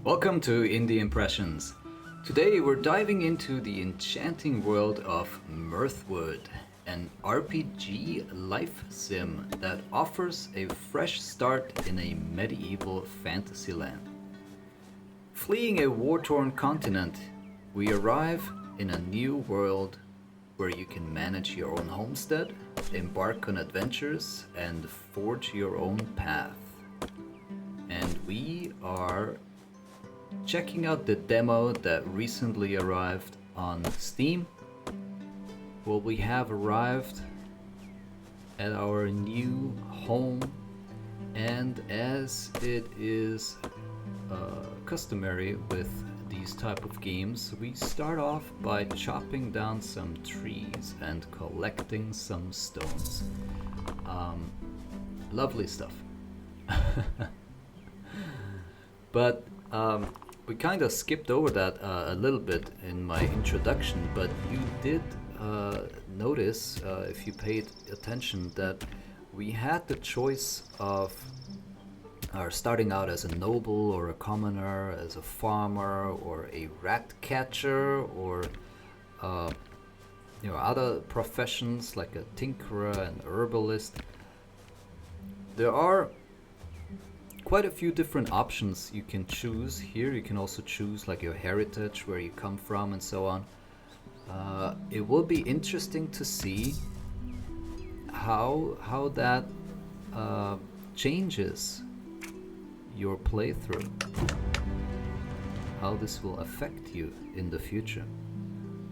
Welcome to Indie Impressions. Today we're diving into the enchanting world of Mirthwood, an RPG life sim that offers a fresh start in a medieval fantasy land. Fleeing a war-torn continent, we arrive in a new world where you can manage your own homestead, embark on adventures, and forge your own path. And we are checking out the demo that recently arrived on Steam. Well, we have arrived at our new home, and as it is customary with these type of games, we start off by chopping down some trees and collecting some stones. Lovely stuff. But we kind of skipped over that a little bit in my introduction, but you did notice, if you paid attention, that we had the choice of starting out as a noble or a commoner, as a farmer or a rat catcher, or other professions like a tinkerer and herbalist. There are quite a few different options you can choose here. You can also choose like your heritage, where you come from, and so on. It will be interesting to see how that changes your playthrough, how this will affect you in the future.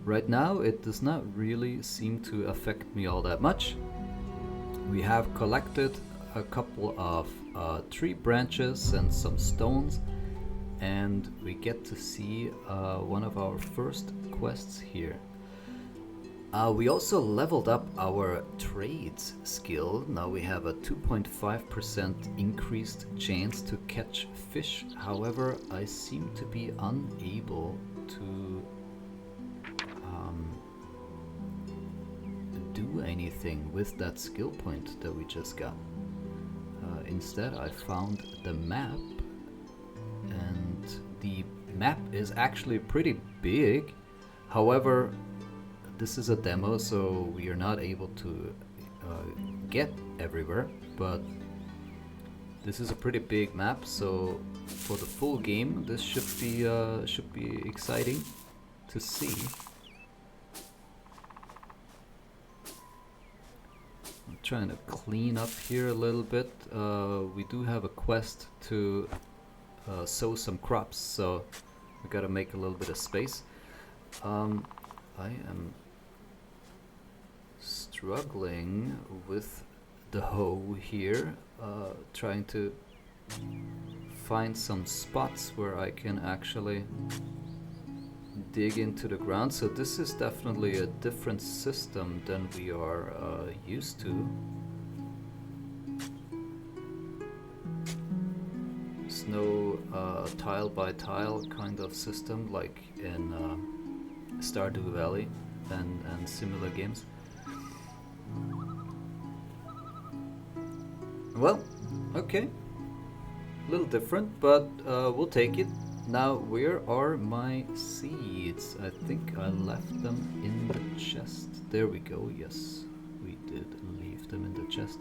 Right now it does not really seem to affect me all that much. We have collected a couple of tree branches and some stones, and we get to see one of our first quests here. We also leveled up our trades skill. Now we have a 2.5% increased chance to catch fish. However, I seem to be unable to do anything with that skill point that we just got. Instead, I found the map, and the map is actually pretty big. However, this is a demo, so we are not able to get everywhere, but this is a pretty big map, so for the full game this should be exciting to see. I'm trying to clean up here a little bit. We do have a quest to sow some crops, so we gotta make a little bit of space. I am struggling with the hoe here, trying to find some spots where I can actually dig into the ground. So this is definitely a different system than we are used to. There's no tile by tile kind of system like in Stardew Valley and similar games. Well, okay, a little different, but we'll take it. Now, where are my seeds? I think I left them in the chest. There we go. Yes, we did leave them in the chest.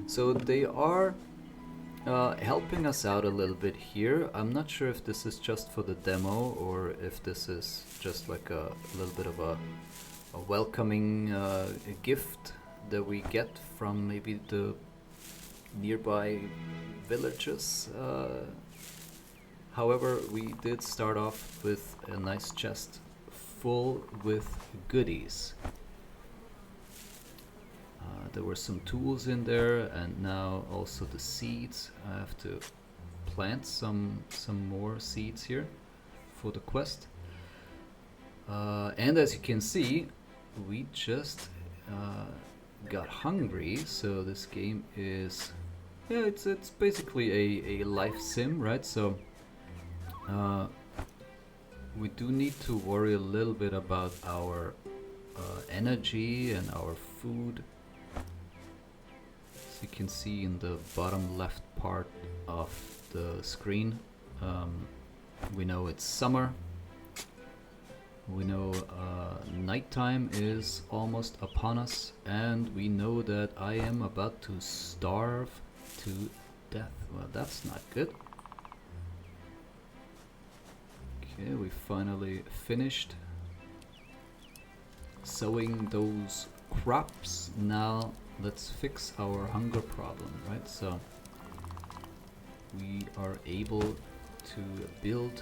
So they are helping us out a little bit here. I'm not sure if this is just for the demo or if this is just like a little bit of a welcoming gift that we get from maybe the nearby villages. However, we did start off with a nice chest full with goodies. There were some tools in there, and now also the seeds. I have to plant some more seeds here for the quest. And as you can see, we just got hungry. So this game is, yeah, it's basically a life sim, right? So we do need to worry a little bit about our energy and our food. As you can see in the bottom left part of the screen, We know it's summer. We know nighttime is almost upon us, and we know that I am about to starve to death. Well, that's not good. Okay, we finally finished sowing those crops. Now let's fix our hunger problem, right? So we are able to build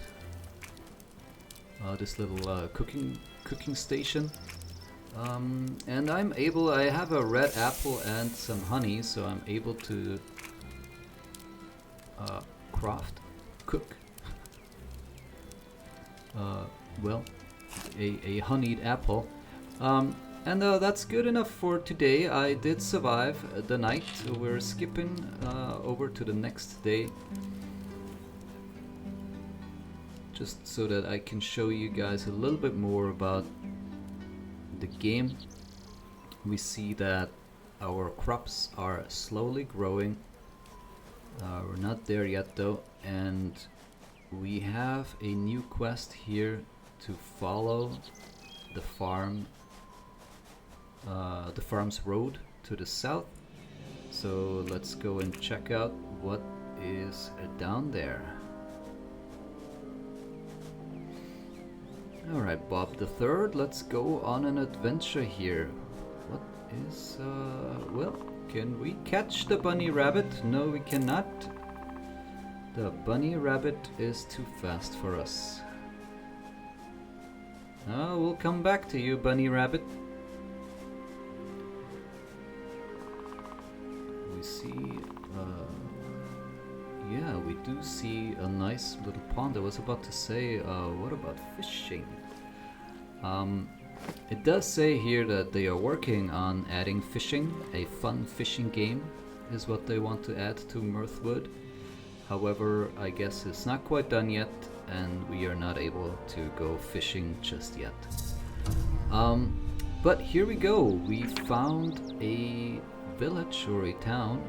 this little cooking station, and I have a red apple and some honey, so I'm able to cook well, a honeyed apple, and that's good enough for today. I did survive the night. We're skipping over to the next day, just so that I can show you guys a little bit more about the game. We see that our crops are slowly growing. We're not there yet though, and we have a new quest here to follow the farm's road to the south. So let's go and check out what is down there. Alright, Bob the Third, let's go on an adventure here. What is, well, can we catch the bunny rabbit? No, we cannot. The bunny rabbit is too fast for us. Oh, we'll come back to you, bunny rabbit. We see, yeah, we do see a nice little pond. I was about to say, what about fishing? It does say here that they are working on adding fishing. A fun fishing game is what they want to add to Mirthwood. However, I guess it's not quite done yet, and we are not able to go fishing just yet. But here we go. We found a village or a town.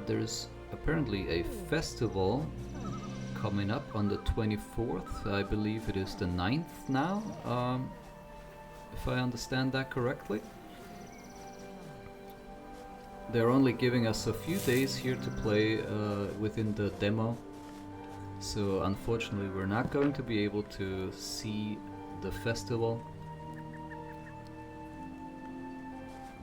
There's apparently a festival coming up on the 24th. I believe it is the 9th now, if I understand that correctly. They're only giving us a few days here to play within the demo, so unfortunately we're not going to be able to see the festival,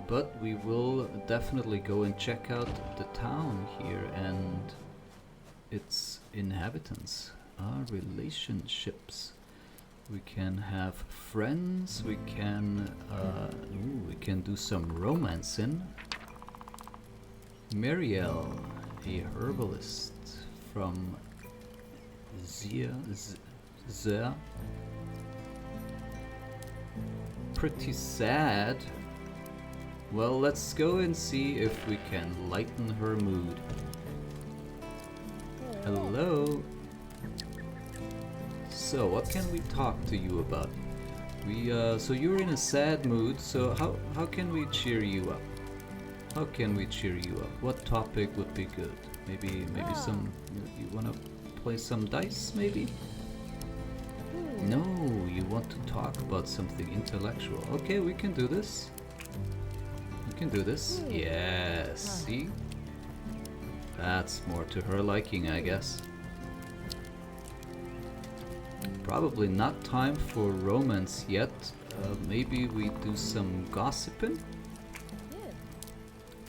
but we will definitely go and check out the town here and its inhabitants. Our relationships. We can have friends, we can do some romancing. Marielle, a herbalist from Zia. Pretty sad. Well, let's go and see if we can lighten her mood. Hello. So, what can we talk to you about? So you're in a sad mood, so how can we cheer you up? How can we cheer you up? What topic would be good? Maybe some, you wanna play some dice, maybe? No, you want to talk about something intellectual. Okay, we can do this. We can do this. Yes, see? That's more to her liking, I guess. Probably not time for romance yet. Maybe we do some gossiping?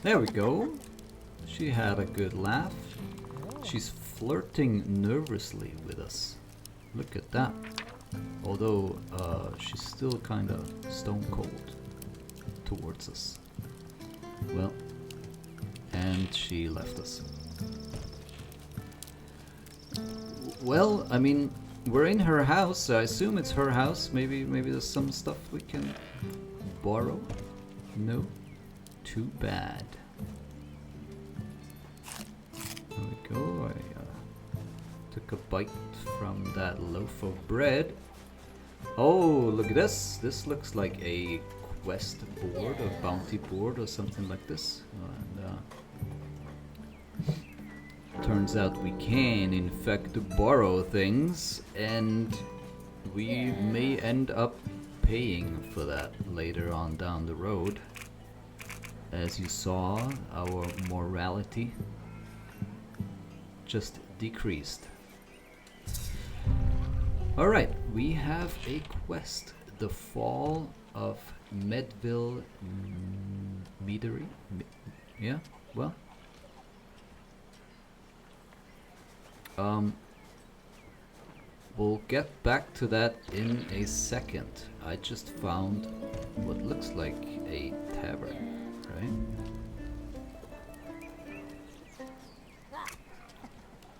There we go. She had a good laugh. She's flirting nervously with us. Look at that. Although she's still kind of stone cold towards us. Well, and she left us. Well, I mean, we're in her house, so I assume it's her house. Maybe there's some stuff we can borrow. No, too bad. There we go. I took a bite from that loaf of bread. Oh, look at this. This looks like a quest board or bounty board or something like this. And, turns out we can in fact borrow things, and we may end up paying for that later on down the road. As you saw, our morality just decreased. Alright, we have a quest. The Fall of Medville Meadery? Yeah, well. We'll get back to that in a second. I just found what looks like a tavern, right?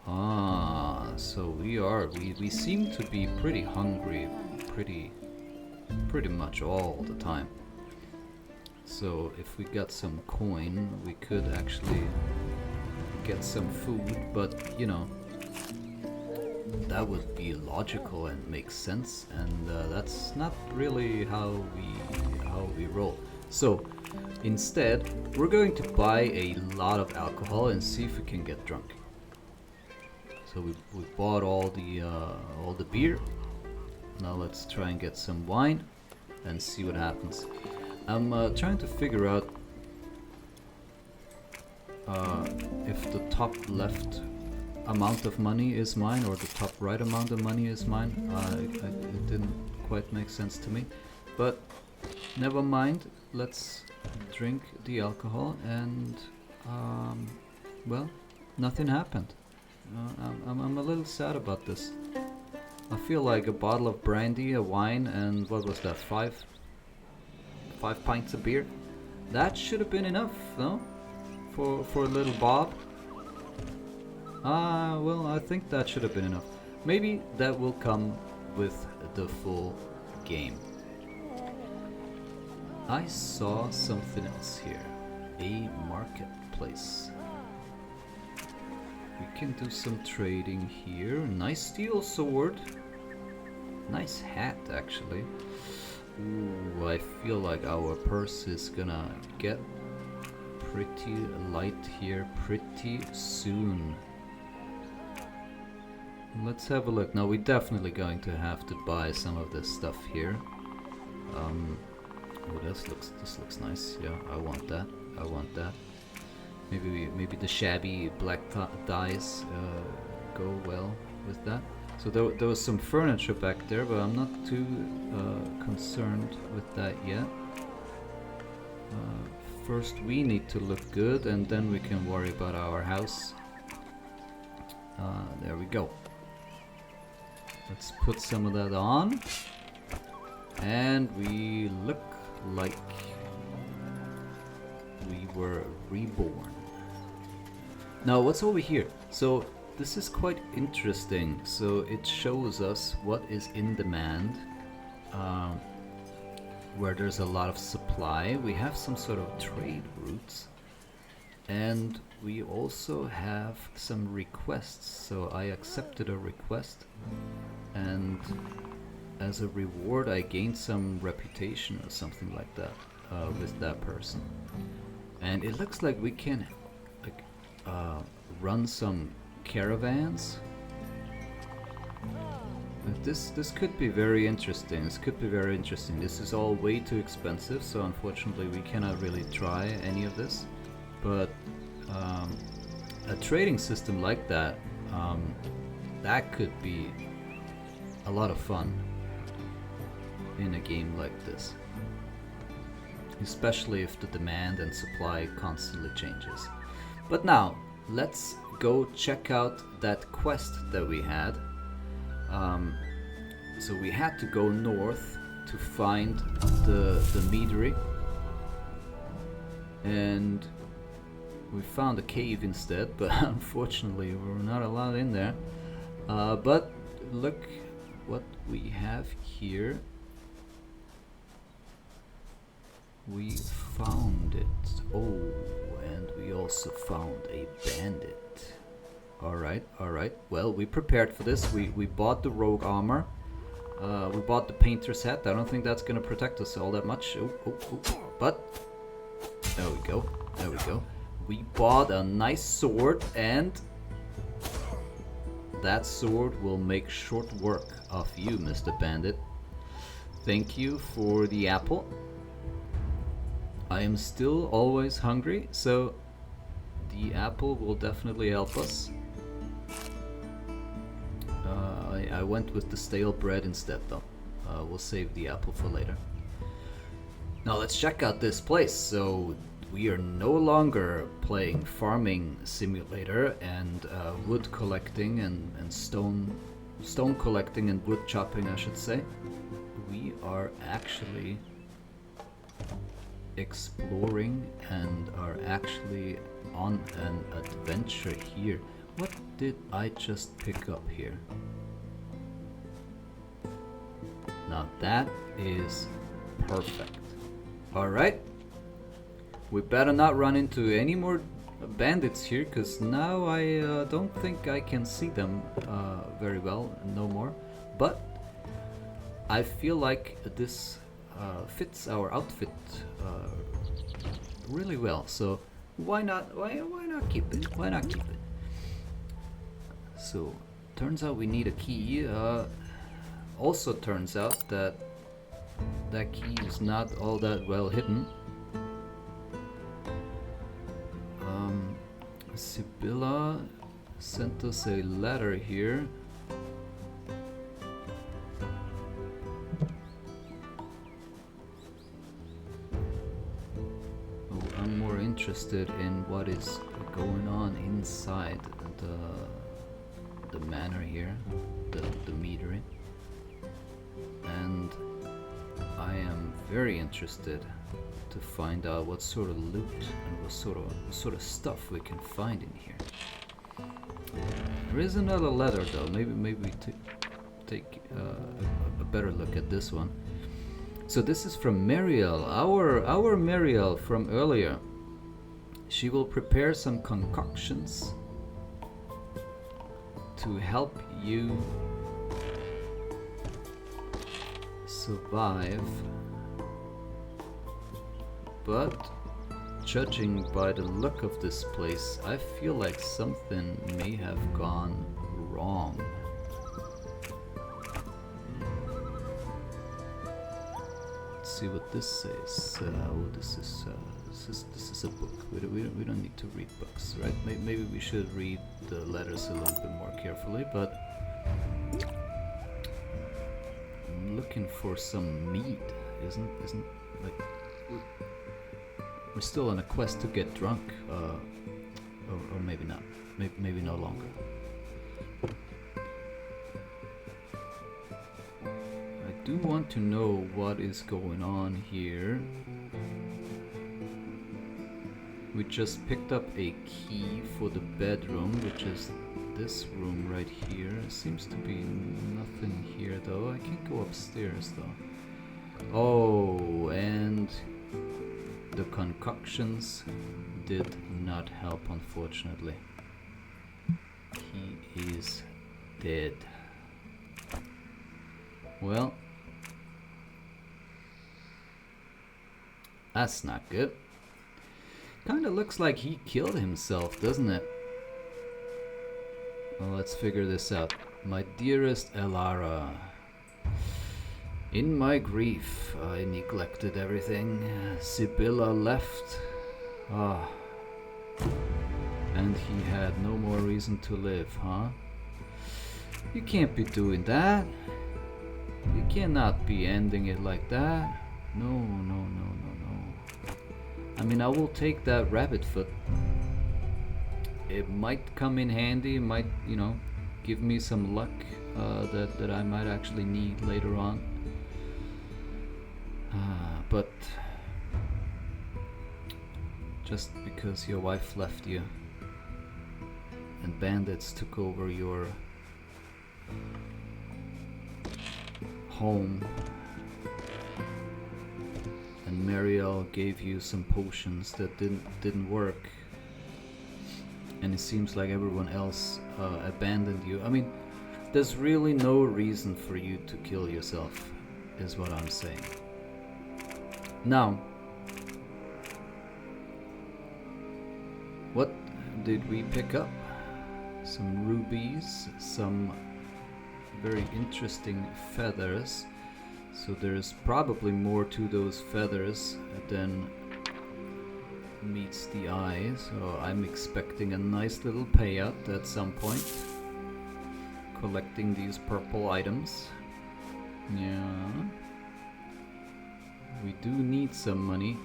Ah, so we seem to be pretty hungry pretty much all the time. So if we got some coin, we could actually get some food, but you know, that would be logical and make sense, and that's not really how we roll. So instead, we're going to buy a lot of alcohol and see if we can get drunk. So we bought all the beer. Now let's try and get some wine and see what happens. I'm trying to figure out if the top left amount of money is mine or the top right amount of money is mine. It didn't quite make sense to me, but never mind. Let's drink the alcohol, and well, nothing happened. I'm a little sad about this. I feel like a bottle of brandy, a wine, and what was that, five pints of beer? That should have been enough, no? For little Bob? Well, I think that should have been enough. Maybe that will come with the full game. I saw something else here. A marketplace. We can do some trading here. Nice steel sword. Nice hat, actually. Ooh, I feel like our purse is gonna get pretty light here pretty soon. Let's have a look. Now, we're definitely going to have to buy some of this stuff here. Oh, this looks nice. Yeah, I want that. I want that. Maybe the shabby black dyes go well with that. So there was some furniture back there, but I'm not too concerned with that yet. First we need to look good, and then we can worry about our house. There we go. Let's put some of that on, and we look like we were reborn. Now, what's over here? So this is quite interesting. So it shows us what is in demand, where there's a lot of supply. We have some sort of trade routes, and we also have some requests. So I accepted a request, and as a reward I gained some reputation or something like that with that person. And it looks like we can run some caravans. This could be very interesting. This is all way too expensive, so unfortunately we cannot really try any of this. But a trading system like that, that could be a lot of fun in a game like this, especially if the demand and supply constantly changes. But now let's go check out that quest that we had. So we had to go north to find the meadery, and we found a cave instead, but unfortunately we were not allowed in there. But look what we have here. We found it. Oh, and we also found a bandit. Alright. Well, we prepared for this. We bought the rogue armor. We bought the painter's hat. I don't think that's gonna protect us all that much. Oh. But there we go. We bought a nice sword, and that sword will make short work of you, Mr. Bandit. Thank you for the apple. I am still always hungry, so the apple will definitely help us. I went with the stale bread instead though. We'll save the apple for later. Now let's check out this place. So we are no longer playing farming simulator and wood collecting and stone collecting and wood chopping, I should say. We are actually exploring and are actually on an adventure here. What did I just pick up here? Now that is perfect. Alright. We better not run into any more bandits here, because now I don't think I can see them very well no more. But I feel like this fits our outfit really well. So why not keep it? Why not keep it? So turns out we need a key. Also turns out that that key is not all that well hidden. Sibylla sent us a letter here. Oh, I'm more interested in what is going on inside the manor here, the meadery. And I am very interested to find out what sort of loot and what sort of stuff we can find in here. There is another letter though. Maybe we take a better look at this one. So this is from Mariel, our Mariel from earlier. She will prepare some concoctions to help you survive, but judging by the look of this place, I feel like something may have gone wrong. Let's see what this says. This is a book. We don't need to read books, right? Maybe we should read the letters a little bit more carefully, but I'm looking for some meat. Isn't like we're still on a quest to get drunk, or maybe not. Maybe no longer. I do want to know what is going on here. We just picked up a key for the bedroom, which is this room right here. Seems to be nothing here though. I can't go upstairs though. Oh, and the concoctions did not help, unfortunately. He is dead. Well, that's not good. Kinda looks like he killed himself, doesn't it? Well, let's figure this out. My dearest Elara, in my grief, I neglected everything. Sibylla left. And he had no more reason to live, huh? You can't be doing that. You cannot be ending it like that. No. I mean, I will take that rabbit foot. It might come in handy. It might, give me some luck that I might actually need later on. But just because your wife left you and bandits took over your home and Mariel gave you some potions that didn't work, and it seems like everyone else abandoned you. I mean, there's really no reason for you to kill yourself, is what I'm saying. Now, what did we pick up? some rubies, some very interesting feathers. So there's probably more to those feathers than meets the eye. So I'm expecting a nice little payout at some point. Collecting these purple items. Yeah. We do need some money.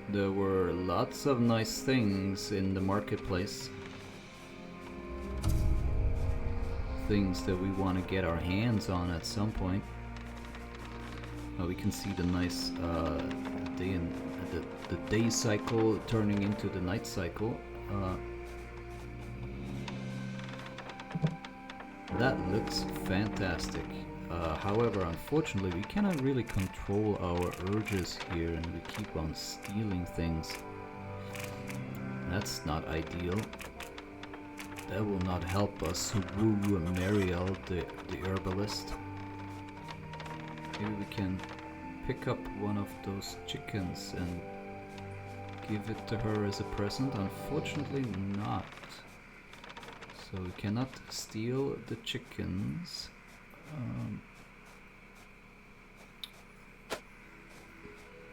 There were lots of nice things in the marketplace. Things that we want to get our hands on at some point. We can see the nice day and the day cycle turning into the night cycle. That looks fantastic. However, unfortunately, we cannot really control our urges here, and we keep on stealing things. That's not ideal. That will not help us woo Mariel, the herbalist. Maybe we can pick up one of those chickens and give it to her as a present. Unfortunately not. So we cannot steal the chickens.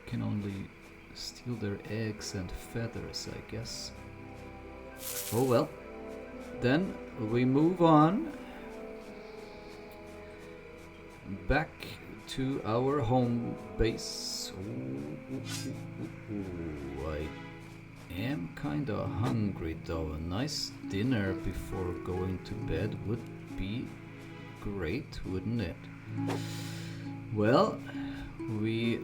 Can only steal their eggs and feathers, I guess. Oh well. Then we move on back to our home base. I am kinda hungry though. A nice dinner before going to bed would be great, wouldn't it? Well, we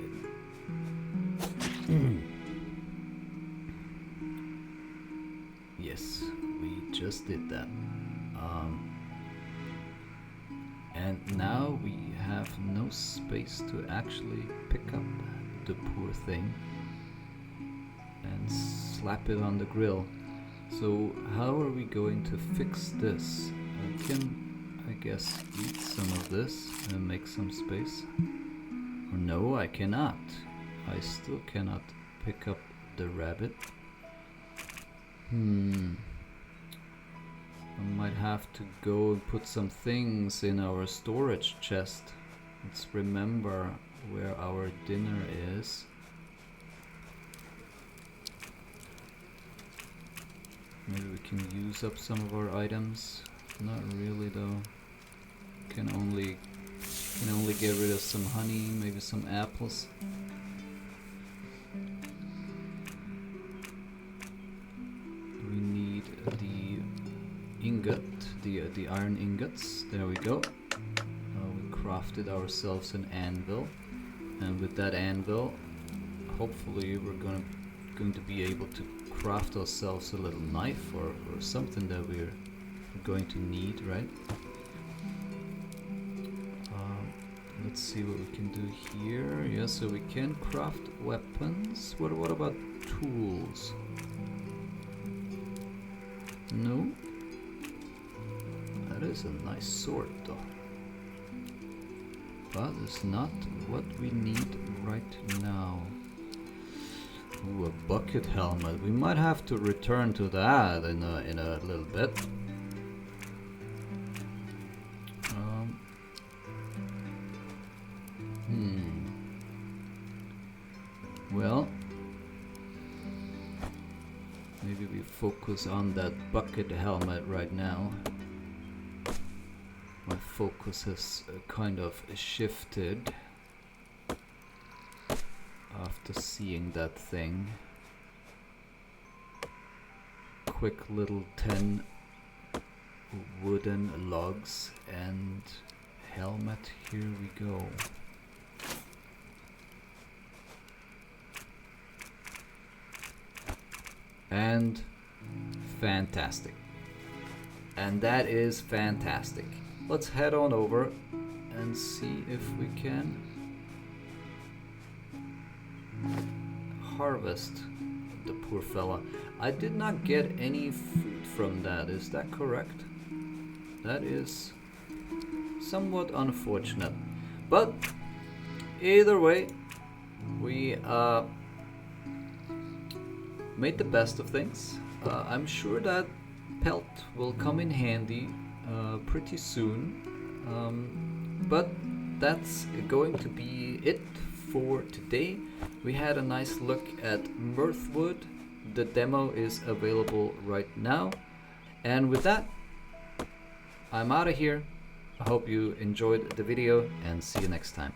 yes, we just did that. And now we have no space to actually pick up the poor thing and slap it on the grill. So how are we going to fix this? I can, I guess, eat some of this and make some space. Or no, I cannot. I still cannot pick up the rabbit. I might have to go and put some things in our storage chest. Let's remember where our dinner is. Maybe we can use up some of our items. Not really though. Can only get rid of some honey, maybe some apples. We need the ingot, the iron ingots. There we go. We crafted ourselves an anvil, and with that anvil, hopefully we're going to be able to craft ourselves a little knife or something that we're going to need, right? Let's see what we can do here. Yeah, so we can craft weapons. What about tools? No. That is a nice sword though. But it's not what we need right now. Ooh, a bucket helmet. We might have to return to that in a little bit. Well, maybe we focus on that bucket helmet right now. My focus has kind of shifted after seeing that thing. Quick little 10 wooden logs and helmet. Here we go. And fantastic. And that is fantastic. Let's head on over and see if we can harvest the poor fella. I did not get any food from that, is that correct? That is somewhat unfortunate. But either way, we made the best of things. I'm sure that pelt will come in handy pretty soon. But that's going to be it for today. We had a nice look at Mirthwood. The demo is available right now. And with that, I'm out of here. I hope you enjoyed the video and see you next time.